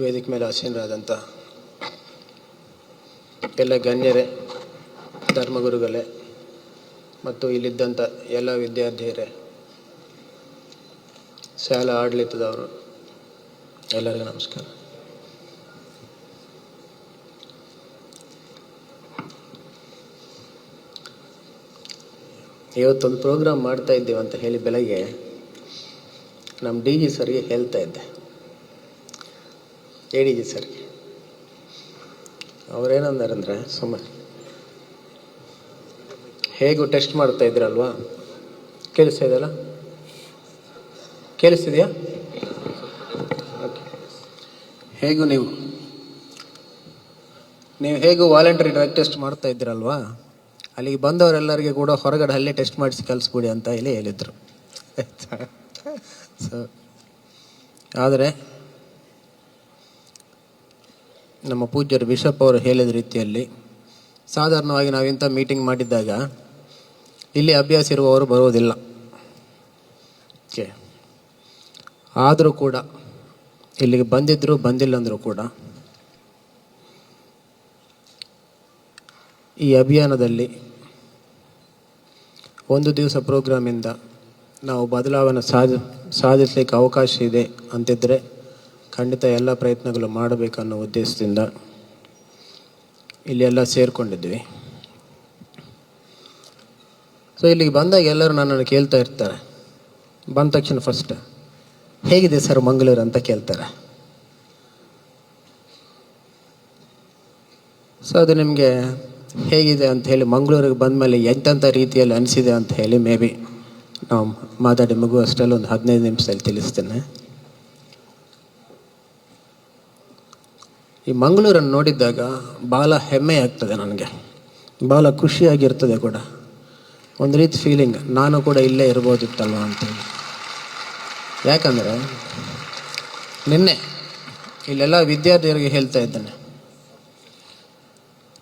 ವೇದಿಕೆ ಮೇಲೆ ಆಸೀನರಾದಂಥ ಎಲ್ಲ ಗಣ್ಯರೇ, ಧರ್ಮಗುರುಗಳೇ ಮತ್ತು ಇಲ್ಲಿದ್ದಂಥ ಎಲ್ಲ ವಿದ್ಯಾರ್ಥಿಯರೇ, ಶಾಲಾ ಆಡಳಿತದವರು, ಎಲ್ಲರಿಗೂ ನಮಸ್ಕಾರ. ಇವತ್ತೊಂದು ಪ್ರೋಗ್ರಾಮ್ ಮಾಡ್ತಾ ಇದ್ದೀವಿ ಅಂತ ಹೇಳಿ ಬೆಳಗ್ಗೆ ನಮ್ಮ ಡಿ ಜಿ ಸರ್ಗೆ ಹೇಳ್ತಾ ಇದ್ದೆ. ಎ ಡಿ ಜಿ ಸರ್ಗೆ ಅವರೇನಂದಾರಂದರೆ, ಸುಮ್ಮನೆ ಹೇಗೂ ಟೆಸ್ಟ್ ಮಾಡ್ತಾ ಇದ್ರಲ್ವಾ, ಕೇಳಿಸ್ತಾ ಇದೆಯಲ್ಲ, ಕೇಳಿಸ್ತಿದೆಯಾ? ಓಕೆ. ಹೇಗೂ ನೀವು ಹೇಗೂ ವಾಲಂಟರಿ ಡ್ರಗ್ ಟೆಸ್ಟ್ ಮಾಡ್ತಾ ಇದ್ರಲ್ವಾ, ಅಲ್ಲಿಗೆ ಬಂದವರೆಲ್ಲರಿಗೆ ಕೂಡ ಹೊರಗಡೆ ಅಲ್ಲೇ ಟೆಸ್ಟ್ ಮಾಡಿಸಿ ಕಲಿಸ್ಬಿಡಿ ಅಂತ ಹೇಳಿ ಹೇಳಿದರು. ಸೊ ಆದರೆ ನಮ್ಮ ಪೂಜ್ಯರು ಬಿಷಪ್ ಅವರು ಹೇಳಿದ ರೀತಿಯಲ್ಲಿ ಸಾಧಾರಣವಾಗಿ ನಾವು ಇಂಥ ಮೀಟಿಂಗ್ ಮಾಡಿದ್ದಾಗ ಇಲ್ಲಿ ಅಭ್ಯಾಸ ಇರುವವರು ಬರುವುದಿಲ್ಲ. ಓಕೆ, ಆದರೂ ಕೂಡ ಇಲ್ಲಿಗೆ ಬಂದಿದ್ದರು ಬಂದಿಲ್ಲ ಅಂದರೂ ಕೂಡ ಈ ಅಭಿಯಾನದಲ್ಲಿ ಒಂದು ದಿವಸ ಪ್ರೋಗ್ರಾಮಿಂದ ನಾವು ಬದಲಾವಣೆ ಸಾಧಿಸಲಿಕ್ಕೆ ಅವಕಾಶ ಇದೆ ಅಂತಿದ್ದರೆ ಖಂಡಿತ ಎಲ್ಲ ಪ್ರಯತ್ನಗಳು ಮಾಡಬೇಕನ್ನೋ ಉದ್ದೇಶದಿಂದ ಇಲ್ಲಿ ಎಲ್ಲ ಸೇರಿಕೊಂಡಿದ್ವಿ. ಸೊ ಇಲ್ಲಿಗೆ ಬಂದಾಗ ಎಲ್ಲರೂ ನನ್ನನ್ನು ಕೇಳ್ತಾ ಇರ್ತಾರೆ, ಬಂದ ತಕ್ಷಣ ಫಸ್ಟ್ ಹೇಗಿದೆ ಸರ್ ಮಂಗಳೂರು ಅಂತ ಕೇಳ್ತಾರೆ. ಸೊ ಅದು ನಿಮಗೆ ಹೇಗಿದೆ ಅಂತ ಹೇಳಿ ಮಂಗಳೂರಿಗೆ ಬಂದಮೇಲೆ ಎಂತೆಂಥ ರೀತಿಯಲ್ಲಿ ಅನಿಸಿದೆ ಅಂತ ಹೇಳಿ ಮೇ ಬಿ ನಾವು ಮಾತಾಡಿ ಮುಗುವಷ್ಟರಲ್ಲಿ ಒಂದು 15 ನಿಮಿಷದಲ್ಲಿ ತಿಳಿಸ್ತೇನೆ. ಈ ಮಂಗಳೂರನ್ನು ನೋಡಿದ್ದಾಗ ಭಾಳ ಹೆಮ್ಮೆ ಆಗ್ತದೆ, ನನಗೆ ಭಾಳ ಖುಷಿಯಾಗಿರ್ತದೆ ಕೂಡ. ಒಂದು ರೀತಿ ಫೀಲಿಂಗ್, ನಾನು ಕೂಡ ಇಲ್ಲೇ ಇರ್ಬೋದಿತ್ತಲ್ವ ಅಂತೇಳಿ. ಯಾಕಂದರೆ ನಿನ್ನೆ ಇಲ್ಲೆಲ್ಲ ವಿದ್ಯಾರ್ಥಿಗಳಿಗೆ ಹೇಳ್ತಾ ಇದ್ದೇನೆ,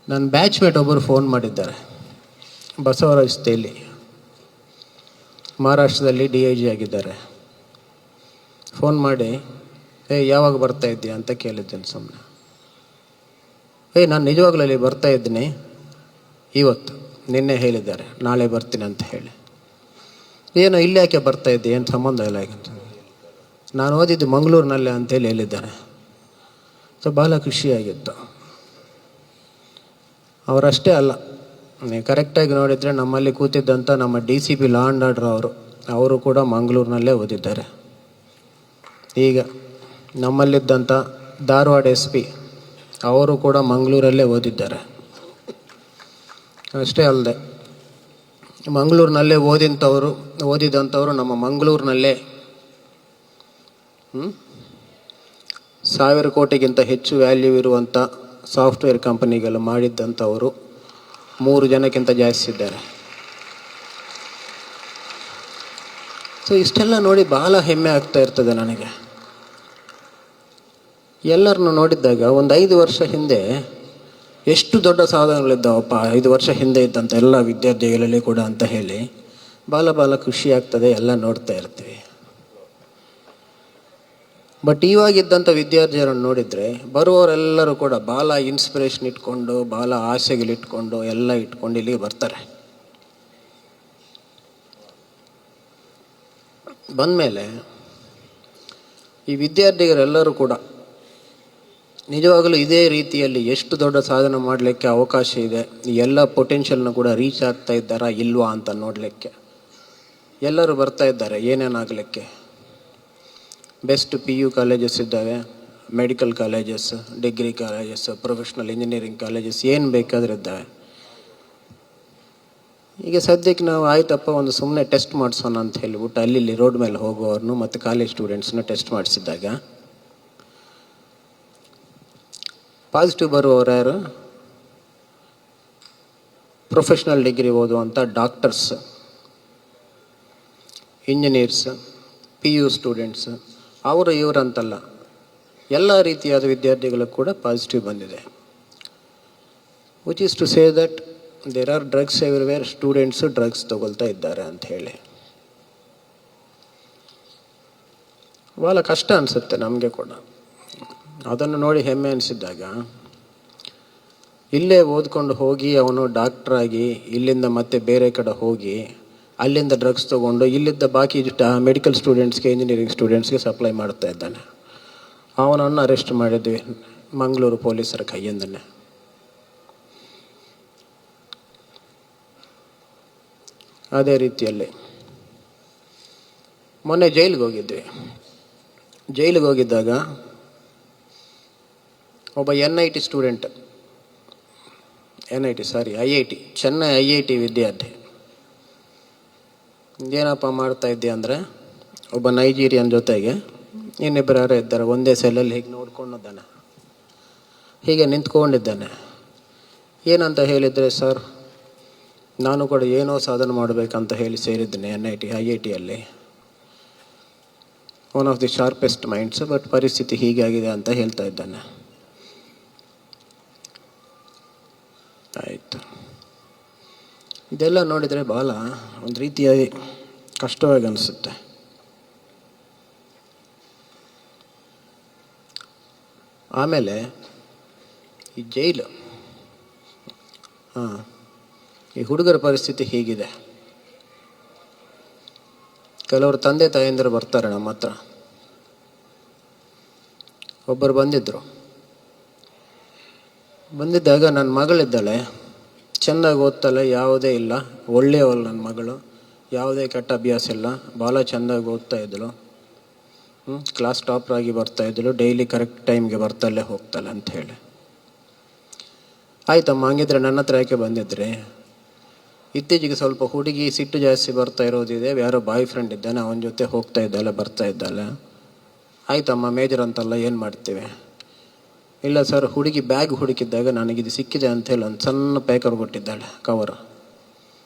ನನ್ನ ಬ್ಯಾಚ್ಮೇಟ್ ಒಬ್ಬರು ಫೋನ್ ಮಾಡಿದ್ದಾರೆ, ಬಸವರಾಜ್ ತೇಲಿ, ಮಹಾರಾಷ್ಟ್ರದಲ್ಲಿ DIG ಆಗಿದ್ದಾರೆ. ಫೋನ್ ಮಾಡಿ ಯಾವಾಗ ಬರ್ತಾ ಇದ್ದೀಯ ಅಂತ ಕೇಳಿದ್ದೇನೆ ಸುಮ್ಮನೆ. ನಾನು ನಿಜವಾಗ್ಲೂ ಅಲ್ಲಿ ಬರ್ತಾ ಇದ್ದೀನಿ, ಇವತ್ತು ನಿನ್ನೆ ಹೇಳಿದ್ದಾರೆ ನಾಳೆ ಬರ್ತೀನಿ ಅಂತ ಹೇಳಿ. ಏನೋ ಇಲ್ಲಿ ಯಾಕೆ ಬರ್ತಾ ಇದ್ದೆ, ಏನು ಸಂಬಂಧ ಇಲ್ಲ ಅಂತ. ನಾನು ಓದಿದ್ದು ಮಂಗಳೂರಿನಲ್ಲೇ ಅಂತೇಳಿ ಹೇಳಿದ್ದಾರೆ. ಸೊ ಭಾಳ ಖುಷಿಯಾಗಿತ್ತು. ಅವರಷ್ಟೇ ಅಲ್ಲ, ನೀವು ಕರೆಕ್ಟಾಗಿ ನೋಡಿದರೆ ನಮ್ಮಲ್ಲಿ ಕೂತಿದ್ದಂಥ ನಮ್ಮ DCP ಲಾ ಆ್ಯಂಡ್ ಆರ್ಡರ್ ಅವರು ಕೂಡ ಮಂಗಳೂರಿನಲ್ಲೇ ಓದಿದ್ದಾರೆ. ಈಗ ನಮ್ಮಲ್ಲಿದ್ದಂಥ ಧಾರವಾಡ SP ಅವರು ಕೂಡ ಮಂಗಳೂರಲ್ಲೇ ಓದಿದ್ದಾರೆ. ಅಷ್ಟೇ ಅಲ್ಲದೆ ಮಂಗಳೂರಿನಲ್ಲೇ ಓದಿದಂಥವರು ನಮ್ಮ ಮಂಗಳೂರಿನಲ್ಲೇ 1000 ಕೋಟಿಗಿಂತ ಹೆಚ್ಚು ವ್ಯಾಲ್ಯೂ ಇರುವಂಥ ಸಾಫ್ಟ್ವೇರ್ ಕಂಪನಿಗಳು ಮಾಡಿದ್ದಂಥವರು 3 ಜನಕ್ಕಿಂತ ಜಾಸ್ತಿ ಇದ್ದಾರೆ. ಸೊ ಇಷ್ಟೆಲ್ಲ ನೋಡಿ ಭಾಳ ಹೆಮ್ಮೆ ಆಗ್ತಾ ಇರ್ತದೆ ನನಗೆ. ಎಲ್ಲರನ್ನು ನೋಡಿದ್ದಾಗ ಒಂದು 5 ವರ್ಷ ಹಿಂದೆ ಎಷ್ಟು ದೊಡ್ಡ ಸಾಧನೆಗಳಿದ್ದಾವಪ್ಪ 5 ವರ್ಷ ಹಿಂದೆ ಇದ್ದಂಥ ಎಲ್ಲ ವಿದ್ಯಾರ್ಥಿಗಳಲ್ಲಿ ಕೂಡ ಅಂತ ಹೇಳಿ ಭಾಳ ಖುಷಿ ಆಗ್ತದೆ, ಎಲ್ಲ ನೋಡ್ತಾ ಇರ್ತೀವಿ. ಬಟ್ ಇವಾಗಿದ್ದಂಥ ವಿದ್ಯಾರ್ಥಿಯರನ್ನು ನೋಡಿದರೆ ಬರುವವರೆಲ್ಲರೂ ಕೂಡ ಭಾಳ ಇನ್ಸ್ಪಿರೇಷನ್ ಇಟ್ಕೊಂಡು, ಭಾಳ ಆಸೆಗಳಿಟ್ಕೊಂಡು ಎಲ್ಲ ಇಟ್ಕೊಂಡು ಇಲ್ಲಿಗೆ ಬರ್ತಾರೆ. ಬಂದಮೇಲೆ ಈ ವಿದ್ಯಾರ್ಥಿಗರೆಲ್ಲರೂ ಕೂಡ ನಿಜವಾಗಲೂ ಇದೇ ರೀತಿಯಲ್ಲಿ ಎಷ್ಟು ದೊಡ್ಡ ಸಾಧನೆ ಮಾಡಲಿಕ್ಕೆ ಅವಕಾಶ ಇದೆ, ಈ ಎಲ್ಲ ಪೊಟೆನ್ಷಿಯಲ್ನ ಕೂಡ ರೀಚ್ ಆಗ್ತಾ ಇದ್ದಾರಾ ಇಲ್ವಾ ಅಂತ ನೋಡಲಿಕ್ಕೆ ಎಲ್ಲರೂ ಬರ್ತಾ ಇದ್ದಾರೆ. ಏನೇನಾಗಲಿಕ್ಕೆ ಬೆಸ್ಟ್ PU ಕಾಲೇಜಸ್ ಇದ್ದಾವೆ, medical colleges, degree colleges, professional engineering colleges, ಏನು ಬೇಕಾದರೂ ಇದ್ದಾವೆ. ಈಗ ಸದ್ಯಕ್ಕೆ ನಾವು ಆಯ್ತಪ್ಪ ಒಂದು ಸುಮ್ಮನೆ ಟೆಸ್ಟ್ ಮಾಡಿಸೋಣ ಅಂತ ಹೇಳಿಬಿಟ್ಟು ಅಲ್ಲಿ ರೋಡ್ ಮೇಲೆ ಹೋಗುವವ್ರನ್ನು ಮತ್ತು ಕಾಲೇಜ್ ಸ್ಟೂಡೆಂಟ್ಸ್ನ ಟೆಸ್ಟ್ ಮಾಡಿಸಿದಾಗ ಪಾಸಿಟಿವ್ ಬರುವವರು ಯಾರು? ಪ್ರೊಫೆಷ್ನಲ್ ಡಿಗ್ರಿ ಓದುವಂಥ ಡಾಕ್ಟರ್ಸ್, ಇಂಜಿನಿಯರ್ಸ್, PU ಸ್ಟೂಡೆಂಟ್ಸ್, ಇವರಂತಲ್ಲ, ಎಲ್ಲ ರೀತಿಯಾದ ವಿದ್ಯಾರ್ಥಿಗಳು ಕೂಡ ಪಾಸಿಟಿವ್ ಬಂದಿದೆ. Which is to say that there are drugs everywhere, students drugs ತಗೊಳ್ತಾ ಇದ್ದಾರೆ ಅಂತ ಹೇಳಿ. ಭಾಳ ಕಷ್ಟ ಅನಿಸುತ್ತೆ ನಮಗೆ ಕೂಡ. ಅದನ್ನು ನೋಡಿ ಹೆಮ್ಮೆ ಅನಿಸಿದ್ದಾಗ ಇಲ್ಲೇ ಓದ್ಕೊಂಡು ಹೋಗಿ ಅವನು ಡಾಕ್ಟ್ರಾಗಿ ಇಲ್ಲಿಂದ ಮತ್ತೆ ಬೇರೆ ಕಡೆ ಹೋಗಿ ಅಲ್ಲಿಂದ ಡ್ರಗ್ಸ್ ತೊಗೊಂಡು ಇಲ್ಲಿದ್ದ ಬಾಕಿ ಮೆಡಿಕಲ್ ಸ್ಟೂಡೆಂಟ್ಸ್ಗೆ ಇಂಜಿನಿಯರಿಂಗ್ ಸ್ಟೂಡೆಂಟ್ಸ್ಗೆ ಸಪ್ಲೈ ಮಾಡ್ತಾ ಇದ್ದಾನೆ. ಅವನನ್ನು ಅರೆಸ್ಟ್ ಮಾಡಿದ್ವಿ ಮಂಗಳೂರು ಪೊಲೀಸರ ಕೈಯಿಂದನೇ. ಅದೇ ರೀತಿಯಲ್ಲಿ ಮೊನ್ನೆ ಜೈಲಿಗೆ ಹೋಗಿದ್ವಿ. ಜೈಲಿಗೆ ಹೋಗಿದ್ದಾಗ ಒಬ್ಬ NIT student, IIT Chennai IIT ವಿದ್ಯಾರ್ಥಿ ಏನಪ್ಪ ಮಾಡ್ತಾ ಇದ್ದೆ ಅಂದರೆ, ಒಬ್ಬ ನೈಜೀರಿಯನ್ ಜೊತೆಗೆ ಇನ್ನಿಬ್ಬರು ಯಾರೋ ಇದ್ದಾರೆ, ಒಂದೇ ಸೆಲ್ಲಲ್ಲಿ ಹೀಗೆ ನೋಡ್ಕೊಂಡಿದ್ದಾನೆ, ಹೀಗೆ ನಿಂತ್ಕೊಂಡಿದ್ದಾನೆ. ಏನಂತ ಹೇಳಿದರೆ, ಸರ್ ನಾನು ಕೂಡ ಏನೋ ಸಾಧನೆ ಮಾಡಬೇಕಂತ ಹೇಳಿ ಸೇರಿದ್ದೇನೆ IITಯಲ್ಲಿ, one of the sharpest minds, but ಪರಿಸ್ಥಿತಿ ಹೀಗಾಗಿದೆ ಅಂತ ಹೇಳ್ತಾ ಇದ್ದಾನೆ. ಆಯಿತು, ಇದೆಲ್ಲ ನೋಡಿದರೆ ಭಾಳ ಒಂದು ರೀತಿಯಾಗಿ ಕಷ್ಟವಾಗಿ ಅನಿಸುತ್ತೆ. ಆಮೇಲೆ ಈ ಜೈಲು, ಈ ಹುಡುಗರ ಪರಿಸ್ಥಿತಿ ಹೀಗಿದೆ. ಕೆಲವರು ತಂದೆ ತಾಯಂದಿರು ಬರ್ತಾರೆ ನಮ್ಮ ಹತ್ರ. ಒಬ್ಬರು ಬಂದಿದ್ದಾಗ ನನ್ನ ಮಗಳಿದ್ದಾಳೆ, ಚೆನ್ನಾಗಿ ಓದ್ತಾಳೆ, ಯಾವುದೇ ಇಲ್ಲ, ಒಳ್ಳೆಯವಳು ನನ್ನ ಮಗಳು, ಯಾವುದೇ ಕೆಟ್ಟ ಅಭ್ಯಾಸ ಇಲ್ಲ, ಭಾಳ ಚೆಂದಾಗಿ ಓದ್ತಾ ಇದ್ದಳು, ಕ್ಲಾಸ್ ಟಾಪರಾಗಿ ಬರ್ತಾಯಿದ್ದಳು, ಡೈಲಿ ಕರೆಕ್ಟ್ ಟೈಮ್ಗೆ ಬರ್ತಾಳೆ ಹೋಗ್ತಾಳೆ ಅಂಥೇಳಿ. ಆಯ್ತಮ್ಮ, ಹಂಗಿದ್ರೆ ನನ್ನ ಹತ್ರ ಯಾಕೆ ಬಂದಿದ್ರಿ? ಇತ್ತೀಚೆಗೆ ಸ್ವಲ್ಪ ಹುಡುಗಿ ಸಿಟ್ಟು ಜಾಸ್ತಿ ಬರ್ತಾ ಇರೋದಿದೆ, ಯಾರೋ ಬಾಯ್ ಫ್ರೆಂಡ್ ಇದ್ದಾನೆ, ಅವನ ಜೊತೆ ಹೋಗ್ತಾ ಇದ್ದಾಳೆ ಬರ್ತಾ ಇದ್ದಾಳೆ. ಆಯ್ತಮ್ಮ, ಮೇಜರ್ ಅಂತಲ್ಲ, ಏನು ಮಾಡ್ತೀವಿ? ಇಲ್ಲ ಸರ್, ಹುಡುಗಿ ಬ್ಯಾಗ್ ಹುಡುಕಿದ್ದಾಗ ನನಗಿದು ಸಿಕ್ಕಿದೆ ಅಂಥೇಳಿ ಒಂದು ಸಣ್ಣ ಪ್ಯಾಕರ್ ಕೊಟ್ಟಿದ್ದಾಳೆ, ಕವರ್.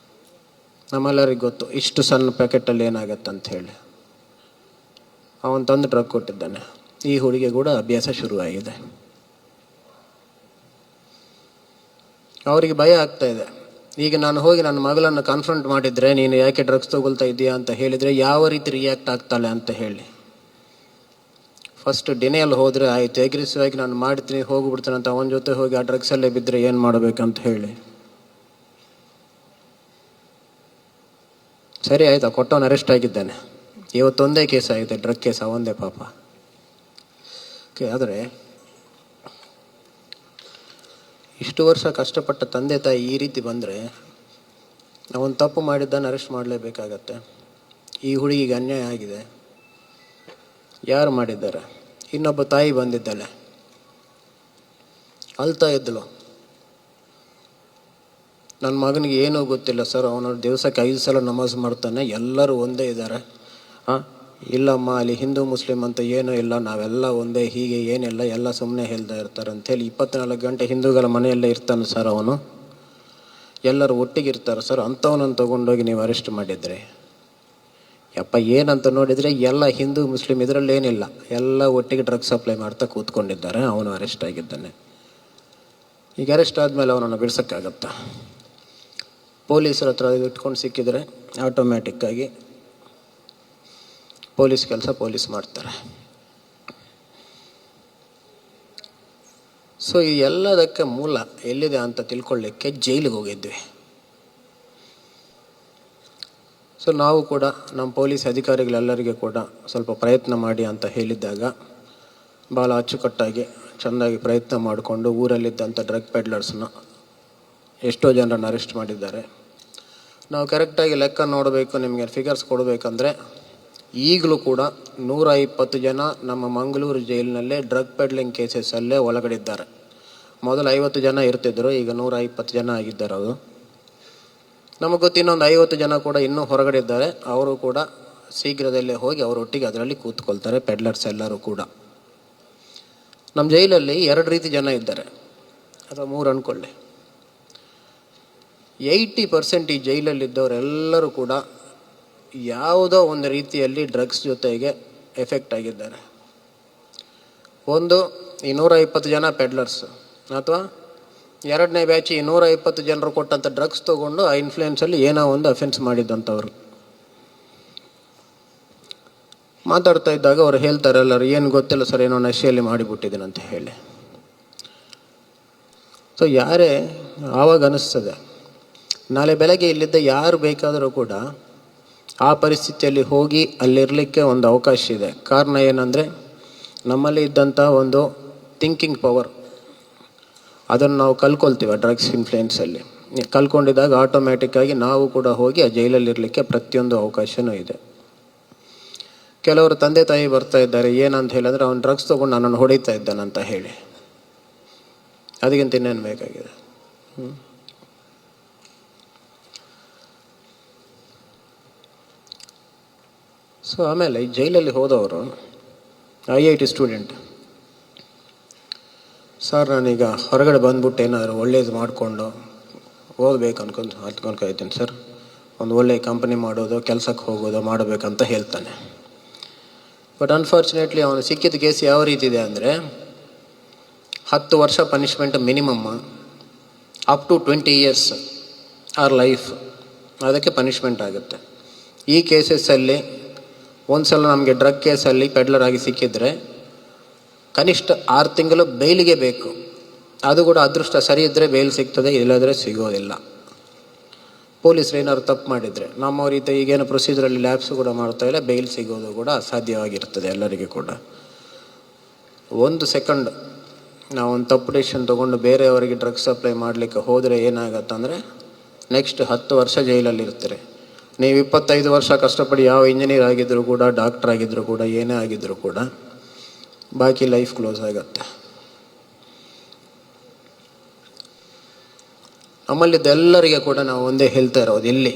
ನಮ್ಮೆಲ್ಲರಿಗೆ ಗೊತ್ತು ಇಷ್ಟು ಸಣ್ಣ ಪ್ಯಾಕೆಟಲ್ಲಿ ಏನಾಗತ್ತೆ ಅಂಥೇಳಿ. ಅವನು ತಂದು ಡ್ರಗ್ ಕೊಟ್ಟಿದ್ದಾನೆ. ಈ ಹುಡುಗಿ ಕೂಡ ಅಭ್ಯಾಸ ಶುರುವಾಗಿದೆ. ಅವರಿಗೆ ಭಯ ಆಗ್ತಾ ಇದೆ. ಈಗ ನಾನು ಹೋಗಿ ನನ್ನ ಮಗಳನ್ನು ಕಾನ್ಫ್ರಂಟ್ ಮಾಡಿದರೆ, ನೀನು ಯಾಕೆ ಡ್ರಗ್ಸ್ ತಗೊಳ್ತಾ ಇದ್ದೀಯಾ ಅಂತ ಹೇಳಿದರೆ ಯಾವ ರೀತಿ ರಿಯಾಕ್ಟ್ ಆಗ್ತಾಳೆ ಅಂತ ಹೇಳಿ. ಫಸ್ಟ್ ಡಿನೇಯಲ್ಲಿ ಹೋದರೆ ಆಯಿತು, ಅಗ್ರೆಸಿವ್ ಆಗಿ ನಾನು ಮಾಡ್ತೀನಿ ಹೋಗ್ಬಿಡ್ತೀನಿ ಅಂತ ಅವನ ಜೊತೆ ಹೋಗಿ ಆ ಡ್ರಗ್ಸಲ್ಲೇ ಬಿದ್ದರೆ ಏನು ಮಾಡಬೇಕಂತ ಹೇಳಿ. ಸರಿ ಆಯಿತಾ, ಕೊಟ್ಟವನು ಅರೆಸ್ಟ್ ಆಗಿದ್ದಾನೆ. ಇವತ್ತೊಂದೇ ಕೇಸ್ ಆಗಿದೆ, ಡ್ರಗ್ ಕೇಸ್, ಅವಂದೇ ಪಾಪ. ಆದರೆ ಇಷ್ಟು ವರ್ಷ ಕಷ್ಟಪಟ್ಟ ತಂದೆ ತಾಯಿ ಈ ರೀತಿ ಬಂದರೆ ಅವನು ತಪ್ಪು ಮಾಡಿದ್ದಾನೆ, ಅರೆಸ್ಟ್ ಮಾಡಲೇಬೇಕಾಗತ್ತೆ. ಈ ಹುಡುಗಿಗೆ ಅನ್ಯಾಯ ಆಗಿದೆ. ಯಾರು ಮಾಡಿದ್ದಾರೆ? ಇನ್ನೊಬ್ಬ ತಾಯಿ ಬಂದಿದ್ದಾಳೆ, ಅಳ್ತಾ ಇದ್ದಳು, ನನ್ನ ಮಗನಿಗೆ ಏನೂ ಗೊತ್ತಿಲ್ಲ ಸರ್, ಅವನು ದಿವಸಕ್ಕೆ 5 ಸಲ ನಮಾಜ್ ಮಾಡ್ತಾನೆ, ಎಲ್ಲರೂ ಒಂದೇ ಇದ್ದಾರೆ. ಇಲ್ಲಮ್ಮ, ಅಲ್ಲಿ ಹಿಂದೂ ಮುಸ್ಲಿಂ ಅಂತ ಏನೂ ಇಲ್ಲ, ನಾವೆಲ್ಲ ಒಂದೇ, ಹೀಗೆ ಏನಿಲ್ಲ, ಎಲ್ಲ ಸುಮ್ಮನೆ ಹೇಳ್ತಾ ಇರ್ತಾರೆ ಅಂಥೇಳಿ. 24 ಗಂಟೆ ಹಿಂದೂಗಳ ಮನೆಯಲ್ಲೇ ಇರ್ತಾನೆ ಸರ್ ಅವನು, ಎಲ್ಲರೂ ಒಟ್ಟಿಗೆ ಇರ್ತಾರೆ ಸರ್, ಅಂಥವನನ್ನು ತೊಗೊಂಡೋಗಿ ನೀವು ಅರೆಸ್ಟ್ ಮಾಡಿದರೆ. ಯಪ್ಪ, ಏನಂತ ನೋಡಿದರೆ ಎಲ್ಲ ಹಿಂದೂ ಮುಸ್ಲಿಂ ಇದರಲ್ಲೇನಿಲ್ಲ, ಎಲ್ಲ ಒಟ್ಟಿಗೆ ಡ್ರಗ್ಸ್ ಸಪ್ಲೈ ಮಾಡ್ತಾ ಕೂತ್ಕೊಂಡಿದ್ದಾರೆ. ಅವನು ಅರೆಸ್ಟ್ ಆಗಿದ್ದಾನೆ. ಈಗ ಅರೆಸ್ಟ್ ಆದಮೇಲೆ ಅವನನ್ನು ಬಿಡ್ಸೋಕ್ಕಾಗತ್ತಾ? ಪೊಲೀಸರ ಹತ್ರ ಇಟ್ಕೊಂಡು ಸಿಕ್ಕಿದರೆ ಆಟೋಮ್ಯಾಟಿಕ್ಕಾಗಿ ಪೊಲೀಸ್ ಕೆಲಸ ಪೊಲೀಸ್ ಮಾಡ್ತಾರೆ. ಸೊ ಈ ಎಲ್ಲದಕ್ಕೆ ಮೂಲ ಎಲ್ಲಿದೆ ಅಂತ ತಿಳ್ಕೊಳ್ಳಿಕ್ಕೆ ಜೈಲಿಗೆ ಹೋಗಿದ್ವಿ. ಸೊ ನಾವು ಕೂಡ ನಮ್ಮ ಪೊಲೀಸ್ ಅಧಿಕಾರಿಗಳೆಲ್ಲರಿಗೂ ಕೂಡ ಸ್ವಲ್ಪ ಪ್ರಯತ್ನ ಮಾಡಿ ಅಂತ ಹೇಳಿದ್ದಾಗ ಭಾಳ ಅಚ್ಚುಕಟ್ಟಾಗಿ ಚೆಂದಾಗಿ ಪ್ರಯತ್ನ ಮಾಡಿಕೊಂಡು ಊರಲ್ಲಿದ್ದಂಥ ಡ್ರಗ್ ಪೆಡ್ಲರ್ಸ್ನ ಎಷ್ಟೋ ಜನರನ್ನು ಅರೆಸ್ಟ್ ಮಾಡಿದ್ದಾರೆ. ನಾವು ಕರೆಕ್ಟಾಗಿ ಲೆಕ್ಕ ನೋಡಬೇಕು, ನಿಮಗೆ ಫಿಗರ್ಸ್ ಕೊಡಬೇಕಂದ್ರೆ ಈಗಲೂ ಕೂಡ 120 ಜನ ನಮ್ಮ ಮಂಗಳೂರು ಜೈಲಿನಲ್ಲೇ ಡ್ರಗ್ ಪೆಡ್ಲಿಂಗ್ ಕೇಸಸಲ್ಲೇ ಒಳಗಡಿದ್ದಾರೆ. ಮೊದಲು 50 ಜನ ಇರ್ತಿದ್ದರು, ಈಗ 120 ಜನ ಆಗಿದ್ದಾರೆ. ಅದು ನಮಗೆ ಗೊತ್ತು. ಇನ್ನೊಂದು 50 ಜನ ಕೂಡ ಇನ್ನೂ ಹೊರಗಡೆ ಇದ್ದಾರೆ. ಅವರು ಕೂಡ ಶೀಘ್ರದಲ್ಲೇ ಹೋಗಿ ಅವರೊಟ್ಟಿಗೆ ಅದರಲ್ಲಿ ಕೂತ್ಕೊಳ್ತಾರೆ, ಪೆಡ್ಲರ್ಸ್ ಎಲ್ಲರೂ ಕೂಡ. ನಮ್ಮ ಜೈಲಲ್ಲಿ 2 ರೀತಿ ಜನ ಇದ್ದಾರೆ, ಅಥವಾ 3 ಅಂದ್ಕೊಳ್ಳಿ. 80% ಈ ಜೈಲಲ್ಲಿದ್ದವರೆಲ್ಲರೂ ಕೂಡ ಯಾವುದೋ ಒಂದು ರೀತಿಯಲ್ಲಿ ಡ್ರಗ್ಸ್ ಜೊತೆಗೆ ಎಫೆಕ್ಟ್ ಆಗಿದ್ದಾರೆ. ಒಂದು ಈ 120 ಜನ ಪೆಡ್ಲರ್ಸ್, ಅಥವಾ 2ನೇ ಬ್ಯಾಚ್ ಈ 120 ಜನರು ಕೊಟ್ಟಂಥ ಡ್ರಗ್ಸ್ ತೊಗೊಂಡು ಆ ಇನ್ಫ್ಲೂಯೆನ್ಸಲ್ಲಿ ಏನೋ ಒಂದು ಅಫೆನ್ಸ್ ಮಾಡಿದ್ದಂಥವ್ರು. ಮಾತಾಡ್ತಾ ಇದ್ದಾಗ ಅವ್ರು ಹೇಳ್ತಾರೆ ಎಲ್ಲರೂ, ಏನು ಗೊತ್ತಿಲ್ಲ ಸರ್, ಏನೋ ನಶೆಯಲ್ಲಿ ಮಾಡಿಬಿಟ್ಟಿದ್ದೀನಿ ಅಂತ ಹೇಳಿ. ಸೊ ಯಾರೇ ಆವಾಗ ಅನ್ನಿಸ್ತದೆ, ನಾಳೆ ಬೆಳಗ್ಗೆ ಇಲ್ಲಿದ್ದ ಯಾರು ಬೇಕಾದರೂ ಕೂಡ ಆ ಪರಿಸ್ಥಿತಿಯಲ್ಲಿ ಹೋಗಿ ಅಲ್ಲಿರಲಿಕ್ಕೆ ಒಂದು ಅವಕಾಶ ಇದೆ. ಕಾರಣ ಏನಂದರೆ, ನಮ್ಮಲ್ಲಿ ಇದ್ದಂಥ ಒಂದು ಥಿಂಕಿಂಗ್ ಪವರ್ ಅದನ್ನು ನಾವು ಕಲ್ಕೊಳ್ತೀವಿ. ಡ್ರಗ್ಸ್ ಇನ್ಫ್ಲುಯೆನ್ಸಲ್ಲಿ ಕಲ್ಕೊಂಡಿದ್ದಾಗ ಆಟೋಮ್ಯಾಟಿಕ್ಕಾಗಿ ನಾವು ಕೂಡ ಹೋಗಿ ಆ ಜೈಲಲ್ಲಿರಲಿಕ್ಕೆ ಪ್ರತಿಯೊಂದು ಅವಕಾಶವೂ ಇದೆ. ಕೆಲವರು ತಂದೆ ತಾಯಿ ಬರ್ತಾ ಇದ್ದಾರೆ, ಏನಂತ ಹೇಳಿದ್ರೆ ಅವ್ನು ಡ್ರಗ್ಸ್ ತೊಗೊಂಡು ನನ್ನನ್ನು ಹೊಡಿತಾ ಇದ್ದಾನಂತ ಹೇಳಿ. ಅದಕ್ಕಿಂತ ಇನ್ನೇನು ಬೇಕಾಗಿದೆ? ಸೊ ಆಮೇಲೆ ಈ ಜೈಲಲ್ಲಿ ಹೋದವರು IIT ಸ್ಟೂಡೆಂಟ್, ಸರ್ ನಾನೀಗ ಹೊರಗಡೆ ಬಂದ್ಬಿಟ್ಟು ಏನಾದರೂ ಒಳ್ಳೇದು ಮಾಡಿಕೊಂಡು ಓದಬೇಕು ಅನ್ಕೊಳ್ತೀನಿ ಸರ್, ಒಂದು ಒಳ್ಳೆಯ ಕಂಪನಿ ಮಾಡೋದು, ಕೆಲಸಕ್ಕೆ ಹೋಗೋದು ಮಾಡಬೇಕಂತ ಹೇಳ್ತಾನೆ. ಬಟ್ ಅನ್ಫಾರ್ಚುನೇಟ್ಲಿ ಅವನು ಸಿಕ್ಕಿದ ಕೇಸ್ ಯಾವ ರೀತಿ ಇದೆ ಅಂದರೆ, 10 ವರ್ಷ punishment minimum, up to 20 years or life, ಅದಕ್ಕೆ ಪನಿಷ್ಮೆಂಟ್ ಆಗುತ್ತೆ. ಈ ಕೇಸಸ್ಸಲ್ಲಿ ಒಂದು ಸಲ ನಮಗೆ ಡ್ರಗ್ ಕೇಸಲ್ಲಿ ಪೆಡ್ಲರ್ ಆಗಿ ಸಿಕ್ಕಿದ್ರೆ ಕನಿಷ್ಠ 6 ತಿಂಗಳು ಬೇಲಿಗೆ ಬೇಕು. ಅದು ಕೂಡ ಅದೃಷ್ಟ ಸರಿ ಇದ್ದರೆ ಬೇಲ್ ಸಿಗ್ತದೆ, ಇಲ್ಲದ್ರೆ ಸಿಗೋದಿಲ್ಲ. ಪೊಲೀಸರು ಏನಾದ್ರು ತಪ್ಪು ಮಾಡಿದರೆ, ನಮ್ಮವ್ರ ಈಗೇನು ಪ್ರೊಸೀಜರಲ್ಲಿ ಲ್ಯಾಬ್ಸು ಕೂಡ ಮಾಡ್ತಾ ಇಲ್ಲ, ಬೇಲ್ ಸಿಗೋದು ಕೂಡ ಅಸಾಧ್ಯವಾಗಿರ್ತದೆ ಎಲ್ಲರಿಗೂ ಕೂಡ. 1 ಸೆಕೆಂಡ್ ನಾವು ಒಂದು ತಪ್ಪು ಡಿಸಿಷನ್ ತೊಗೊಂಡು ಬೇರೆಯವರಿಗೆ ಡ್ರಗ್ಸ್ ಸಪ್ಲೈ ಮಾಡಲಿಕ್ಕೆ ಹೋದರೆ ಏನಾಗತ್ತಂದರೆ, ನೆಕ್ಸ್ಟ್ 10 ವರ್ಷ ಜೈಲಲ್ಲಿ ಇರ್ತೀರಿ. ನೀವು 25 ವರ್ಷ ಕಷ್ಟಪಡಿ ಯಾವ ಇಂಜಿನಿಯರ್ ಆಗಿದ್ದರೂ ಕೂಡ, ಡಾಕ್ಟರ್ ಆಗಿದ್ದರೂ ಕೂಡ, ಏನೇ ಆಗಿದ್ದರೂ ಕೂಡ ಬಾಕಿ ಲೈಫ್ ಕ್ಲೋಸ್ ಆಗುತ್ತೆ. ನಮ್ಮಲ್ಲಿದ್ದೆಲ್ಲರಿಗೆ ಕೂಡ ನಾವು ಒಂದೇ ಹೇಳ್ತಾ ಇರೋದು, ಇಲ್ಲಿ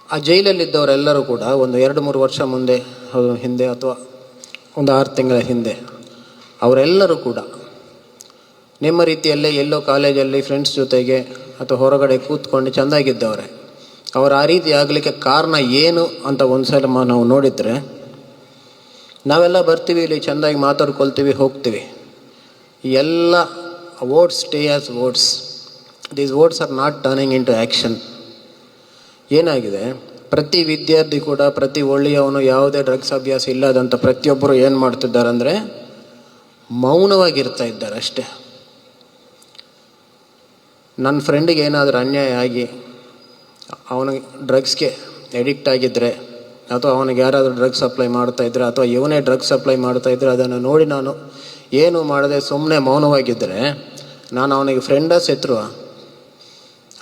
ಆ ಜೈಲಲ್ಲಿದ್ದವರೆಲ್ಲರೂ ಕೂಡ ಒಂದು 2-3 ವರ್ಷ ಹಿಂದೆ ಅಥವಾ ಒಂದು 6 ತಿಂಗಳ ಹಿಂದೆ ಅವರೆಲ್ಲರೂ ಕೂಡ ನಿಮ್ಮ ರೀತಿಯಲ್ಲೇ ಎಲ್ಲೋ ಕಾಲೇಜಲ್ಲಿ ಫ್ರೆಂಡ್ಸ್ ಜೊತೆಗೆ ಅಥವಾ ಹೊರಗಡೆ ಕೂತ್ಕೊಂಡು ಚೆಂದಾಗಿದ್ದವ್ರೆ. ಅವರು ಆ ರೀತಿ ಆಗಲಿಕ್ಕೆ ಕಾರಣ ಏನು ಅಂತ ಒಂದು ಸಲ ನಾವು ನೋಡಿದರೆ, ನಾವೆಲ್ಲ ಬರ್ತೀವಿ ಇಲ್ಲಿ ಚೆಂದಾಗಿ ಮಾತಾಡ್ಕೊಳ್ತೀವಿ, ಹೋಗ್ತೀವಿ. ಎಲ್ಲ words stay as words. These words are not turning into action. ಏನಾಗಿದೆ, ಪ್ರತಿ ವಿದ್ಯಾರ್ಥಿ ಕೂಡ, ಪ್ರತಿ ಒಳ್ಳೆಯವನು, ಯಾವುದೇ ಡ್ರಗ್ಸ್ ಅಭ್ಯಾಸ ಇಲ್ಲದಂಥ ಪ್ರತಿಯೊಬ್ಬರು ಏನು ಮಾಡ್ತಿದ್ದಾರೆ ಅಂದರೆ ಮೌನವಾಗಿರ್ತಾ ಇದ್ದಾರೆ ಅಷ್ಟೇ. ನನ್ನ ಫ್ರೆಂಡಿಗೆ ಏನಾದರೂ ಅನ್ಯಾಯ ಆಗಿ ಅವನಿಗೆ ಡ್ರಗ್ಸ್ಗೆ ಎಡಿಕ್ಟ್ ಆಗಿದ್ದರೆ, ಅಥವಾ ಅವನಿಗೆ ಯಾರಾದರೂ ಡ್ರಗ್ಸ್ ಸಪ್ಲೈ ಮಾಡ್ತಾಯಿದ್ರೆ, ಅಥವಾ ಇವನೇ ಡ್ರಗ್ಸ್ ಸಪ್ಲೈ ಮಾಡ್ತಾಯಿದ್ರೆ, ಅದನ್ನು ನೋಡಿ ನಾನು ಏನು ಮಾಡದೆ ಸುಮ್ಮನೆ ಮೌನವಾಗಿದ್ದರೆ ನಾನು ಅವನಿಗೆ ಫ್ರೆಂಡ ಶತ್ರುವ?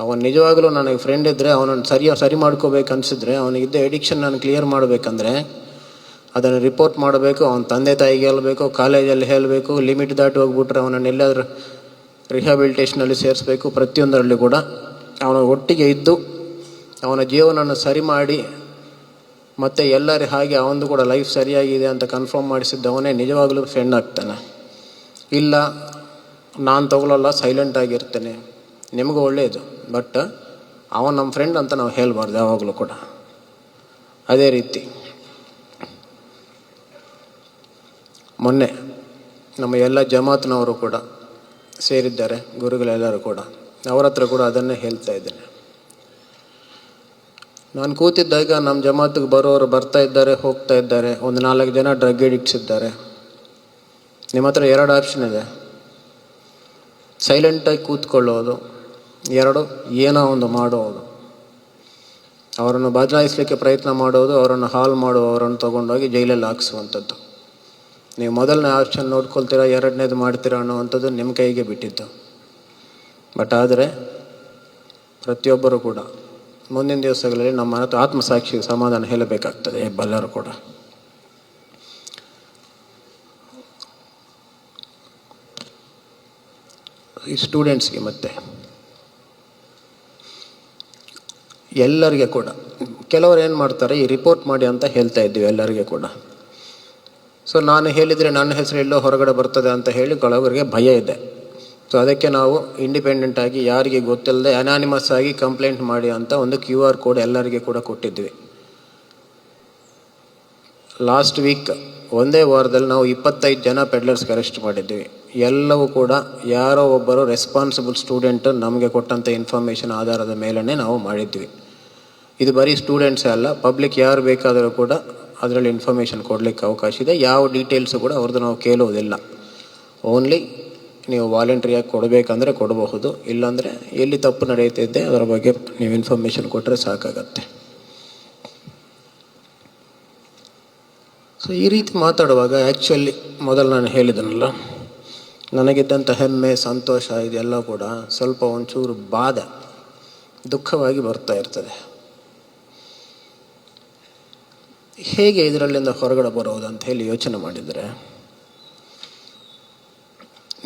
ಅವನು ನಿಜವಾಗಲೂ ನನಗೆ ಫ್ರೆಂಡ್ ಇದ್ದರೆ ಅವನನ್ನು ಸರಿ ಮಾಡ್ಕೋಬೇಕು ಅನಿಸಿದ್ರೆ, ಅವನಿಗಿದ್ದ ಎಡಿಕ್ಷನ್ ನಾನು ಕ್ಲಿಯರ್ ಮಾಡಬೇಕಂದ್ರೆ ಅದನ್ನು ರಿಪೋರ್ಟ್ ಮಾಡಬೇಕು, ಅವನ ತಂದೆ ತಾಯಿಗೆ ಹೇಳಬೇಕು, ಕಾಲೇಜಲ್ಲಿ ಹೇಳಬೇಕು. ಲಿಮಿಟ್ ದಾಟಿ ಹೋಗ್ಬಿಟ್ರೆ ಅವನನ್ನು ಎಲ್ಲಾದರೂ ರಿಹ್ಯಾಬಿಲಿಟೇಷನಲ್ಲಿ ಸೇರಿಸ್ಬೇಕು. ಪ್ರತಿಯೊಂದರಲ್ಲಿ ಕೂಡ ಅವನ ಒಟ್ಟಿಗೆ ಇದ್ದು ಅವನ ಜೀವನವನ್ನು ಸರಿ ಮಾಡಿ, ಮತ್ತು ಎಲ್ಲರ ಹಾಗೆ ಅವನದು ಕೂಡ ಲೈಫ್ ಸರಿಯಾಗಿದೆ ಅಂತ ಕನ್ಫರ್ಮ್ ಮಾಡಿಸಿದ್ದವನೇ ನಿಜವಾಗಲೂ ಫ್ರೆಂಡ್ ಆಗ್ತಾನೆ. ಇಲ್ಲ ನಾನು ತಗೊಳ್ಳಲ್ಲ, ಸೈಲೆಂಟ್ ಆಗಿರ್ತೇನೆ, ನಿಮಗೂ ಒಳ್ಳೆಯದು, ಬಟ್ ಅವನು ನಮ್ಮ ಫ್ರೆಂಡ್ ಅಂತ ನಾವು ಹೇಳಬಾರ್ದು ಯಾವಾಗಲೂ ಕೂಡ. ಅದೇ ರೀತಿ ಮೊನ್ನೆ ನಮ್ಮ ಎಲ್ಲ ಜಮಾತ್ನವರು ಕೂಡ ಸೇರಿದ್ದಾರೆ, ಗುರುಗಳೆಲ್ಲರೂ ಕೂಡ. ಅವರ ಹತ್ರ ಕೂಡ ಅದನ್ನೇ ಹೇಳ್ತಾ ಇದ್ದೇನೆ. ನಾನು ಕೂತಿದ್ದಾಗ ನಮ್ಮ ಜಮಾತಿಗೆ ಬರೋರು ಬರ್ತಾ ಇದ್ದಾರೆ, ಹೋಗ್ತಾ ಇದ್ದಾರೆ. ಒಂದು 4 ಜನ ಡ್ರಗ್ ಎಡಿಕ್ಟ್ಸ್ ಇದ್ದಾರೆ. ನಿಮ್ಮ ಹತ್ರ 2 ಆಪ್ಷನ್ ಇದೆ. ಸೈಲೆಂಟಾಗಿ ಕೂತ್ಕೊಳ್ಳೋದು, 2 ಏನೋ ಒಂದು ಮಾಡೋದು. ಅವರನ್ನು ಬದಲಾಯಿಸಲಿಕ್ಕೆ ಪ್ರಯತ್ನ ಮಾಡೋದು, ಅವರನ್ನು ಹಾಳು ಅವರನ್ನು ತೊಗೊಂಡೋಗಿ ಜೈಲಲ್ಲಿ ಹಾಕಿಸುವಂಥದ್ದು. ನೀವು ಮೊದಲನೇ ಆಪ್ಷನ್ ನೋಡ್ಕೊಳ್ತೀರಾ, 2ನೇದು ಮಾಡ್ತೀರಾ ಅನ್ನೋವಂಥದ್ದು ನಿಮ್ಮ ಕೈಗೆ ಬಿಟ್ಟಿದ್ದು. ಬಟ್ ಆದರೆ ಪ್ರತಿಯೊಬ್ಬರು ಕೂಡ ಮುಂದಿನ ದಿವಸಗಳಲ್ಲಿ ನಮ್ಮ ಆತ್ಮಸಾಕ್ಷಿಗೆ ಸಮಾಧಾನ ಹೇಳಬೇಕಾಗ್ತದೆ ಎಲ್ಲರೂ ಕೂಡ. ಈ ಸ್ಟೂಡೆಂಟ್ಸ್ಗೆ ಮತ್ತು ಎಲ್ಲರಿಗೆ ಕೂಡ ಕೆಲವರು ಏನು ಮಾಡ್ತಾರೆ, ಈ ರಿಪೋರ್ಟ್ ಮಾಡಿ ಅಂತ ಹೇಳ್ತಾ ಇದ್ದೀವಿ ಎಲ್ಲರಿಗೆ ಕೂಡ. ಸೊ ನಾನು ಹೇಳಿದರೆ ನನ್ನ ಹೆಸರು ಎಲ್ಲೋ ಹೊರಗಡೆ ಬರ್ತದೆ ಅಂತ ಹೇಳಿ ಕೆಲವರಿಗೆ ಭಯ ಇದೆ. ಸೊ ಅದಕ್ಕೆ ನಾವು ಇಂಡಿಪೆಂಡೆಂಟಾಗಿ ಯಾರಿಗೆ ಗೊತ್ತಿಲ್ಲದೆ ಅನಾನಿಮಸ್ ಆಗಿ ಕಂಪ್ಲೇಂಟ್ ಮಾಡಿ ಅಂತ ಒಂದು QR ಕೋಡ್ ಎಲ್ಲರಿಗೆ ಕೂಡ ಕೊಟ್ಟಿದ್ವಿ. ಲಾಸ್ಟ್ ವೀಕ್ ಒಂದೇ ವಾರದಲ್ಲಿ ನಾವು 25 ಜನ ಪೆಡ್ಲರ್ಸ್ಗೆ ಅರೆಸ್ಟ್ ಮಾಡಿದ್ವಿ. ಎಲ್ಲವೂ ಕೂಡ ಯಾರೋ ಒಬ್ಬರು ರೆಸ್ಪಾನ್ಸಿಬಲ್ ಸ್ಟೂಡೆಂಟ್ ನಮಗೆ ಕೊಟ್ಟಂಥ ಇನ್ಫಾರ್ಮೇಷನ್ ಆಧಾರದ ಮೇಲೇ ನಾವು ಮಾಡಿದ್ವಿ. ಇದು ಬರೀ ಸ್ಟೂಡೆಂಟ್ಸೇ ಅಲ್ಲ, ಪಬ್ಲಿಕ್ ಯಾರು ಬೇಕಾದರೂ ಕೂಡ ಅದರಲ್ಲಿ ಇನ್ಫಾರ್ಮೇಷನ್ ಕೊಡಲಿಕ್ಕೆ ಅವಕಾಶ ಇದೆ. ಯಾವ ಡೀಟೇಲ್ಸು ಕೂಡ ಅವ್ರದ್ದು ನಾವು ಕೇಳುವುದಿಲ್ಲ. ಓನ್ಲಿ ನೀವು ವಾಲಂಟ್ರಿಯಾಗಿ ಕೊಡಬೇಕಂದ್ರೆ ಕೊಡಬಹುದು, ಇಲ್ಲಾಂದರೆ ಎಲ್ಲಿ ತಪ್ಪು ನಡೆಯುತ್ತಿದ್ದೆ ಅದರ ಬಗ್ಗೆ ನೀವು ಇನ್ಫಾರ್ಮೇಷನ್ ಕೊಟ್ಟರೆ ಸಾಕಾಗತ್ತೆ. ಸೊ ಈ ರೀತಿ ಮಾತಾಡುವಾಗ ಆ್ಯಕ್ಚುಲಿ ಮೊದಲು ನಾನು ಹೇಳಿದನಲ್ಲ, ನನಗಿದ್ದಂಥ ಹೆಮ್ಮೆ, ಸಂತೋಷ ಇದೆಲ್ಲ ಕೂಡ ಸ್ವಲ್ಪ ಒಂಚೂರು ಬಾಧೆ, ದುಃಖವಾಗಿ ಬರ್ತಾ ಇರ್ತದೆ. ಹೇಗೆ ಇದರಲ್ಲಿಂದ ಹೊರಗಡೆ ಬರೋದು ಅಂತ ಹೇಳಿ ಯೋಚನೆ ಮಾಡಿದರೆ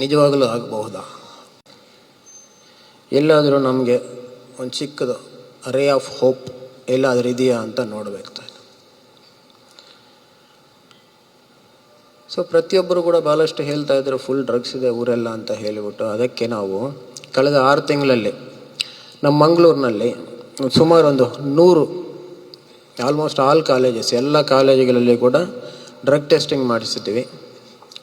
ನಿಜವಾಗಲೂ ಆಗಬಹುದಾ? ಎಲ್ಲಾದರೂ ನಮಗೆ ಒಂದು ಚಿಕ್ಕದು ರೇ ಆಫ್ ಹೋಪ್ ಎಲ್ಲಾದರೂ ಇದೆಯಾ ಅಂತ ನೋಡಬೇಕಾಗ್ತದೆ. ಸೊ ಪ್ರತಿಯೊಬ್ಬರು ಕೂಡ ಭಾಳಷ್ಟು ಹೇಳ್ತಾ ಇದ್ರು ಫುಲ್ ಡ್ರಗ್ಸ್ ಇದೆ ಊರೆಲ್ಲ ಅಂತ ಹೇಳಿಬಿಟ್ಟು. ಅದಕ್ಕೆ ನಾವು ಕಳೆದ 6 ತಿಂಗಳಲ್ಲಿ ನಮ್ಮ ಮಂಗಳೂರಿನಲ್ಲಿ ಸುಮಾರು ಒಂದು 100 ಆಲ್ಮೋಸ್ಟ್ ಆಲ್ ಕಾಲೇಜಸ್, ಎಲ್ಲ ಕಾಲೇಜುಗಳಲ್ಲಿ ಕೂಡ ಡ್ರಗ್ ಟೆಸ್ಟಿಂಗ್ ಮಾಡಿಸಿದ್ದೀವಿ.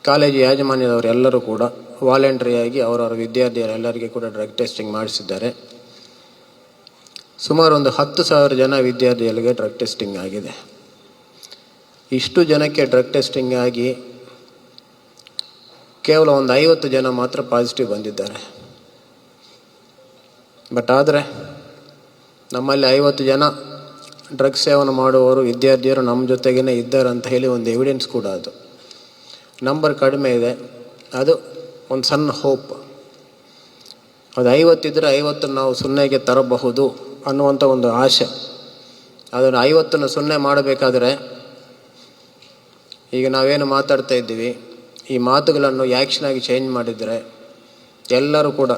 ಕಾಲೇಜು ಯಾಜಮಾನ್ಯದವರು ಎಲ್ಲರೂ ಕೂಡ ವಾಲಂಟ್ರಿಯಾಗಿ ಅವರವರ ವಿದ್ಯಾರ್ಥಿಯರೆಲ್ಲರಿಗೆ ಕೂಡ ಡ್ರಗ್ ಟೆಸ್ಟಿಂಗ್ ಮಾಡಿಸಿದ್ದಾರೆ. ಸುಮಾರು ಒಂದು 10,000 ಜನ ವಿದ್ಯಾರ್ಥಿಗಳಿಗೆ ಡ್ರಗ್ ಟೆಸ್ಟಿಂಗ್ ಆಗಿದೆ. ಇಷ್ಟು ಜನಕ್ಕೆ ಡ್ರಗ್ ಟೆಸ್ಟಿಂಗ್ ಆಗಿ ಕೇವಲ ಒಂದು 50 ಜನ ಮಾತ್ರ ಪಾಸಿಟಿವ್ ಬಂದಿದ್ದಾರೆ. ಬಟ್ ಆದರೆ ನಮ್ಮಲ್ಲಿ 50 ಜನ ಡ್ರಗ್ಸ್ ಸೇವನೆ ಮಾಡುವವರು ವಿದ್ಯಾರ್ಥಿಯರು ನಮ್ಮ ಜೊತೆಗೇ ಇದ್ದಾರೆ ಅಂತ ಹೇಳಿ ಒಂದು ಎವಿಡೆನ್ಸ್ ಕೂಡ. ಅದು ನಂಬರ್ ಕಡಿಮೆ ಇದೆ, ಅದು ಒಂದು ಸಣ್ಣ ಹೋಪ್. ಅದು 50 ಇದ್ದರೆ 50 ನಾವು 0ಗೆ ತರಬಹುದು ಅನ್ನುವಂಥ ಒಂದು ಆಶೆ. ಅದನ್ನು 50 0 ಮಾಡಬೇಕಾದ್ರೆ ಈಗ ನಾವೇನು ಮಾತಾಡ್ತಾ ಇದ್ದೀವಿ, ಈ ಮಾತುಗಳನ್ನು ಆ್ಯಕ್ಷನಾಗಿ ಚೇಂಜ್ ಮಾಡಿದರೆ ಎಲ್ಲರೂ ಕೂಡ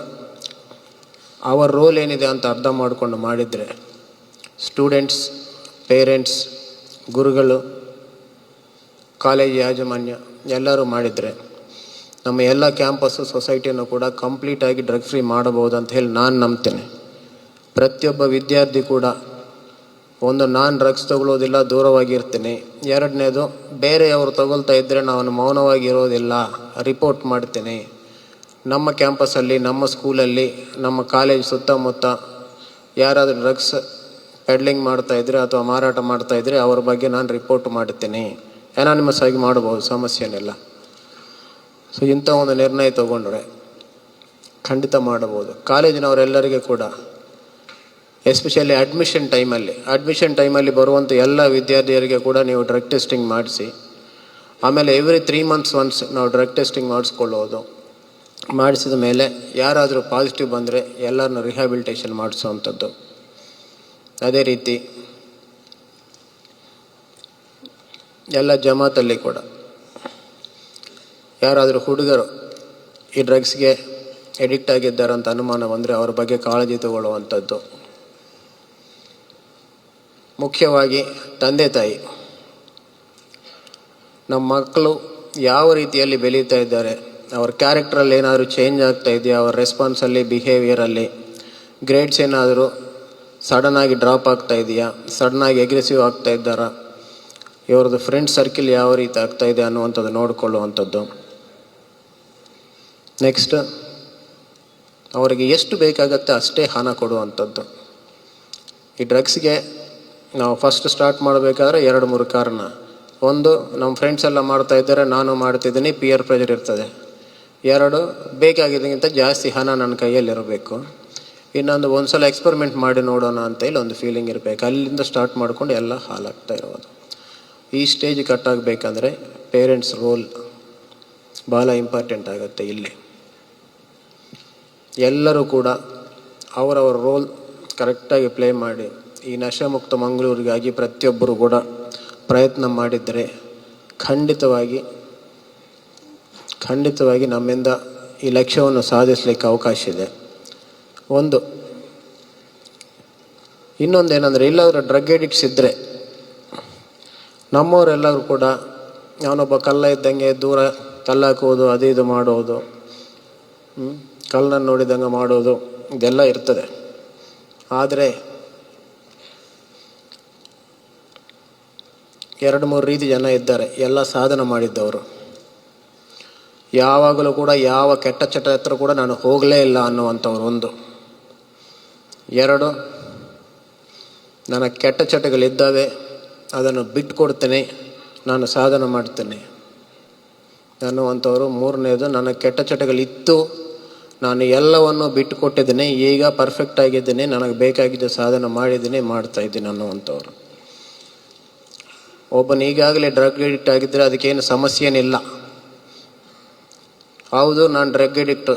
ಅವರ ರೋಲ್ ಏನಿದೆ ಅಂತ ಅರ್ಥ ಮಾಡಿಕೊಂಡು ಮಾಡಿದರೆ, ಸ್ಟೂಡೆಂಟ್ಸ್, ಪೇರೆಂಟ್ಸ್, ಗುರುಗಳು, ಕಾಲೇಜ್ ಯಾಜಮಾನ್ಯ ಎಲ್ಲರೂ ಮಾಡಿದರೆ ನಮ್ಮ ಎಲ್ಲ ಕ್ಯಾಂಪಸ್ಸು, ಸೊಸೈಟಿಯನ್ನು ಕೂಡ ಕಂಪ್ಲೀಟಾಗಿ ಡ್ರಗ್ ಫ್ರೀ ಮಾಡಬಹುದು ಅಂತ ಹೇಳಿ ನಾನು ನಂಬ್ತೇನೆ. ಪ್ರತಿಯೊಬ್ಬ ವಿದ್ಯಾರ್ಥಿ ಕೂಡ ಒಂದು, ನಾನು ಡ್ರಗ್ಸ್ ತಗೊಳ್ಳೋದಿಲ್ಲ, ದೂರವಾಗಿರ್ತೀನಿ. ಎರಡನೇದು, ಬೇರೆಯವರು ತಗೊಳ್ತಾ ಇದ್ದರೆ ನಾನು ಮೌನವಾಗಿ ಇರೋದಿಲ್ಲ, ರಿಪೋರ್ಟ್ ಮಾಡ್ತೀನಿ. ನಮ್ಮ ಕ್ಯಾಂಪಸ್ಸಲ್ಲಿ, ನಮ್ಮ ಸ್ಕೂಲಲ್ಲಿ, ನಮ್ಮ ಕಾಲೇಜ್ ಸುತ್ತಮುತ್ತ ಯಾರಾದರೂ ಡ್ರಗ್ಸ್ ಪೆಡ್ಲಿಂಗ್ ಮಾಡ್ತಾಯಿದ್ರೆ ಅಥವಾ ಮಾರಾಟ ಮಾಡ್ತಾಯಿದ್ರೆ ಅವ್ರ ಬಗ್ಗೆ ನಾನು ರಿಪೋರ್ಟ್ ಮಾಡ್ತೀನಿ. ಅನಾನಿಮಸ್ ಆಗಿ ಮಾಡ್ಬೋದು, ಸಮಸ್ಯೆನಿಲ್ಲ. ಸೊ ಇಂಥ ಒಂದು ನಿರ್ಣಯ ತಗೊಂಡ್ರೆ ಖಂಡಿತ ಮಾಡಬಹುದು. ಕಾಲೇಜಿನವರೆಲ್ಲರಿಗೆ ಕೂಡ ಎಸ್ಪೆಷಲಿ ಅಡ್ಮಿಷನ್ ಟೈಮಲ್ಲಿ ಬರುವಂಥ ಎಲ್ಲ ವಿದ್ಯಾರ್ಥಿಯರಿಗೆ ಕೂಡ ನೀವು ಡ್ರಗ್ ಟೆಸ್ಟಿಂಗ್ ಮಾಡಿಸಿ. ಆಮೇಲೆ ಎವ್ರಿ 3 months ಒನ್ಸ್ ನಾವು ಡ್ರಗ್ ಟೆಸ್ಟಿಂಗ್ ಮಾಡಿಸ್ಕೊಳ್ಳೋದು. ಮಾಡಿಸಿದ ಮೇಲೆ ಯಾರಾದರೂ ಪಾಸಿಟಿವ್ ಬಂದರೆ ಎಲ್ಲರನ್ನೂ ರಿಹ್ಯಾಬಿಲಿಟೇಷನ್ ಮಾಡಿಸೋವಂಥದ್ದು. ಅದೇ ರೀತಿ ಎಲ್ಲ ಜಮಾತಲ್ಲಿ ಕೂಡ ಯಾರಾದರೂ ಹುಡುಗರು ಈ ಡ್ರಗ್ಸ್ಗೆ ಎಡಿಕ್ಟ್ ಆಗಿದ್ದಾರಂತ ಅನುಮಾನ ಬಂದರೆ ಅವ್ರ ಬಗ್ಗೆ ಕಾಳಜಿ ತಗೊಳ್ಳುವಂಥದ್ದು. ಮುಖ್ಯವಾಗಿ ತಂದೆ ತಾಯಿ, ನಮ್ಮ ಮಕ್ಕಳು ಯಾವ ರೀತಿಯಲ್ಲಿ ಬೆಳೀತಾ ಇದ್ದಾರೆ, ಅವ್ರ ಕ್ಯಾರೆಕ್ಟ್ರಲ್ಲಿ ಏನಾದರೂ ಚೇಂಜ್ ಆಗ್ತಾ ಇದೆಯಾ, ಅವ್ರ ರೆಸ್ಪಾನ್ಸಲ್ಲಿ, ಬಿಹೇವಿಯರಲ್ಲಿ ಗ್ರೇಡ್ಸ್ ಏನಾದರೂ ಸಡನ್ನಾಗಿ ಡ್ರಾಪ್ ಆಗ್ತಾ ಇದೆಯಾ, ಸಡನ್ನಾಗಿ ಅಗ್ರೆಸಿವ್ ಆಗ್ತಾ ಇದ್ದಾರಾ, ಇವ್ರದ್ದು ಫ್ರೆಂಡ್ ಸರ್ಕಿಲ್ ಯಾವ ರೀತಿ ಆಗ್ತಾ ಇದೆ ಅನ್ನುವಂಥದ್ದು ನೋಡಿಕೊಳ್ಳುವಂಥದ್ದು. ನೆಕ್ಸ್ಟ್, ಅವರಿಗೆ ಎಷ್ಟು ಬೇಕಾಗತ್ತೆ ಅಷ್ಟೇ ಹಣ ಕೊಡುವಂಥದ್ದು. ಈ ಡ್ರಗ್ಸ್ಗೆ ನಾವು ಫಸ್ಟ್ ಸ್ಟಾರ್ಟ್ ಮಾಡಬೇಕಾದ್ರೆ 2-3 ಕಾರಣ. ಒಂದು, ನಮ್ಮ ಫ್ರೆಂಡ್ಸ್ ಎಲ್ಲ ಮಾಡ್ತಾ ಇದ್ದಾರೆ, ನಾನು ಮಾಡ್ತಿದ್ದೀನಿ, ಪಿಯರ್ ಪ್ರೆಷರ್ ಇರ್ತದೆ. 2, ಬೇಕಾಗಿದ್ದಕ್ಕಿಂತ ಜಾಸ್ತಿ ಹಣ ನನ್ನ ಕೈಯಲ್ಲಿರಬೇಕು. ಇನ್ನೊಂದು, ಒಂದು ಸಲ ಎಕ್ಸ್ಪೆರಿಮೆಂಟ್ ಮಾಡಿ ನೋಡೋಣ ಅಂತೇಳಿ ಒಂದು ಫೀಲಿಂಗ್ ಇರಬೇಕು. ಅಲ್ಲಿಂದ ಸ್ಟಾರ್ಟ್ ಮಾಡಿಕೊಂಡು ಎಲ್ಲ ಹಾಳಾಗ್ತಾ ಇರೋದು. ಈ ಸ್ಟೇಜ್ ಕಟ್ಟಾಗಬೇಕಂದ್ರೆ ಪೇರೆಂಟ್ಸ್ ರೋಲ್ ಭಾಳ ಇಂಪಾರ್ಟೆಂಟ್ ಆಗುತ್ತೆ. ಇಲ್ಲಿ ಎಲ್ಲರೂ ಕೂಡ ಅವರವರ ರೋಲ್ ಕರೆಕ್ಟಾಗಿ ಪ್ಲೇ ಮಾಡಿ ಈ ನಶಾಮುಕ್ತ ಮಂಗಳೂರಿಗಾಗಿ ಪ್ರತಿಯೊಬ್ಬರು ಕೂಡ ಪ್ರಯತ್ನ ಮಾಡಿದರೆ ಖಂಡಿತವಾಗಿ ನಮ್ಮಿಂದ ಈ ಲಕ್ಷ್ಯವನ್ನು ಸಾಧಿಸಲಿಕ್ಕೆ ಅವಕಾಶ ಇದೆ. ಇನ್ನೊಂದೇನೆಂದರೆ, ಇಲ್ಲಾದರೂ ಡ್ರಗ್ ಎಡಿಕ್ಟ್ಸ್ ಇದ್ದರೆ ನಮ್ಮವರೆಲ್ಲರೂ ಕೂಡ ಅವನೊಬ್ಬ ಕಳ್ಳ ಇದ್ದಂಗೆ ದೂರ ಕಲ್ಲಾಕೋದು, ಅದು ಇದು ಮಾಡೋದು, ಕಳ್ಳನ್ನು ನೋಡಿದಂಗೆ ಮಾಡೋದು, ಇದೆಲ್ಲ ಇರ್ತದೆ. ಆದರೆ 2-3 ರೀತಿ ಜನ ಇದ್ದಾರೆ, ಎಲ್ಲ ಸಾಧನೆ ಮಾಡಿದ್ದವರು. ಯಾವಾಗಲೂ ಕೂಡ ಯಾವ ಕೆಟ್ಟ ಚಟ ಹತ್ರ ಕೂಡ ನಾನು ಹೋಗಲೇ ಇಲ್ಲ ಅನ್ನುವಂಥವ್ರು. 1. 2, ನನ್ನ ಕೆಟ್ಟ ಚಟಗಳಿದ್ದಾವೆ, ಅದನ್ನು ಬಿಟ್ಟು ಕೊಡ್ತೇನೆ, ನಾನು ಸಾಧನೆ ಮಾಡ್ತೇನೆ ಅನ್ನುವಂಥವ್ರು. ಮೂರನೇದು, ನನ್ನ ಕೆಟ್ಟ ಚಟಗಳಿತ್ತು, ನಾನು ಎಲ್ಲವನ್ನು ಬಿಟ್ಟು ಕೊಟ್ಟಿದ್ದೀನಿ, ಈಗ ಪರ್ಫೆಕ್ಟ್ ಆಗಿದ್ದೀನಿ, ನನಗೆ ಬೇಕಾಗಿದ್ದ ಸಾಧನೆ ಮಾಡಿದ್ದೀನಿ, ಮಾಡ್ತಾ ಇದ್ದೀನಿ ಅನ್ನುವಂಥವ್ರು. ಒಬ್ಬನು ಈಗಾಗಲೇ ಡ್ರಗ್ ಎಡಿಕ್ಟ್ ಆಗಿದ್ದರೆ ಅದಕ್ಕೇನು ಸಮಸ್ಯೆ ಏನಿಲ್ಲ. ಹೌದು, ನಾನು ಡ್ರಗ್ ಎಡಿಕ್ಟು,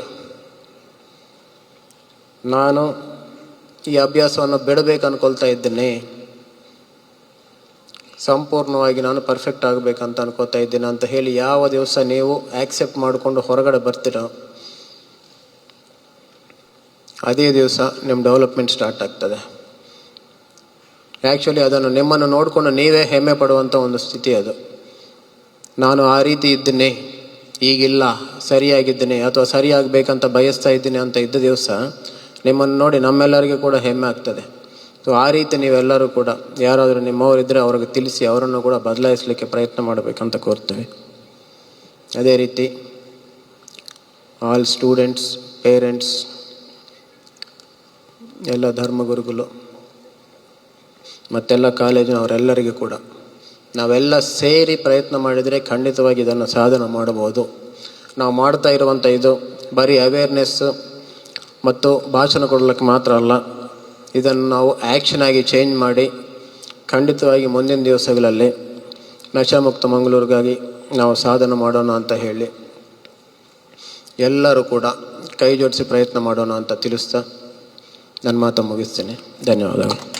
ನಾನು ಈ ಅಭ್ಯಾಸವನ್ನು ಬಿಡಬೇಕು ಅನ್ಕೊಳ್ತಾ ಇದ್ದೇನೆ, ಸಂಪೂರ್ಣವಾಗಿ ನಾನು ಪರ್ಫೆಕ್ಟ್ ಆಗಬೇಕಂತ ಅನ್ಕೋತಾ ಇದ್ದೀನಿ ಅಂತ ಹೇಳಿ ಯಾವ ದಿವಸ ನೀವು ಆಕ್ಸೆಪ್ಟ್ ಮಾಡಿಕೊಂಡು ಹೊರಗಡೆ ಬರ್ತೀರೋ ಅದೇ ದಿವಸ ನಿಮ್ಮ ಡೆವಲಪ್ಮೆಂಟ್ ಸ್ಟಾರ್ಟ್ ಆಗ್ತದೆ. ಆ್ಯಕ್ಚುಲಿ ಅದನ್ನು ನಿಮ್ಮನ್ನು ನೋಡಿಕೊಂಡು ನೀವೇ ಹೆಮ್ಮೆ ಪಡುವಂಥ ಒಂದು ಸ್ಥಿತಿ ಅದು. ನಾನು ಆ ರೀತಿ ಇದ್ದೀನಿ, ಈಗಿಲ್ಲ, ಸರಿಯಾಗಿದ್ದೀನಿ ಅಥವಾ ಸರಿಯಾಗಬೇಕಂತ ಬಯಸ್ತಾ ಇದ್ದೀನಿ ಅಂತ ಇದ್ದ ದಿವಸ ನಿಮ್ಮನ್ನು ನೋಡಿ ನಮ್ಮೆಲ್ಲರಿಗೂ ಕೂಡ ಹೆಮ್ಮೆ ಆಗ್ತದೆ. ಸೊ ಆ ರೀತಿ ನೀವೆಲ್ಲರೂ ಕೂಡ ಯಾರಾದರೂ ನಿಮ್ಮವರಿದ್ದರೆ ಅವ್ರಿಗೆ ತಿಳಿಸಿ ಅವರನ್ನು ಕೂಡ ಬದಲಾಯಿಸಲಿಕ್ಕೆ ಪ್ರಯತ್ನ ಮಾಡಬೇಕಂತ ಕೋರ್ತೇವೆ. ಅದೇ ರೀತಿ ಆಲ್ ಸ್ಟೂಡೆಂಟ್ಸ್, ಪೇರೆಂಟ್ಸ್, ಎಲ್ಲ ಧರ್ಮಗುರುಗಳು ಮತ್ತೆಲ್ಲ ಕಾಲೇಜಿನವರೆಲ್ಲರಿಗೂ ಕೂಡ ನಾವೆಲ್ಲ ಸೇರಿ ಪ್ರಯತ್ನ ಮಾಡಿದರೆ ಖಂಡಿತವಾಗಿ ಇದನ್ನು ಸಾಧನೆ ಮಾಡಬಹುದು. ನಾವು ಮಾಡ್ತಾ ಇರುವಂಥ ಇದು ಬರೀ ಅವೇರ್ನೆಸ್ಸು ಮತ್ತು ಭಾಷಣ ಕೊಡಲಿಕ್ಕೆ ಮಾತ್ರ ಅಲ್ಲ, ಇದನ್ನು ನಾವು ಆ್ಯಕ್ಷನ್ ಆಗಿ ಚೇಂಜ್ ಮಾಡಿ ಖಂಡಿತವಾಗಿ ಮುಂದಿನ ದಿವಸಗಳಲ್ಲಿ ನಶಾಮುಕ್ತ ಮಂಗಳೂರಿಗಾಗಿ ನಾವು ಸಾಧನೆ ಮಾಡೋಣ ಅಂತ ಹೇಳಿ ಎಲ್ಲರೂ ಕೂಡ ಕೈ ಜೋಡಿಸಿ ಪ್ರಯತ್ನ ಮಾಡೋಣ ಅಂತ ತಿಳಿಸ್ತಾ ನನ್ನ ಮಾತು ಮುಗಿಸ್ತೇನೆ. ಧನ್ಯವಾದಗಳು.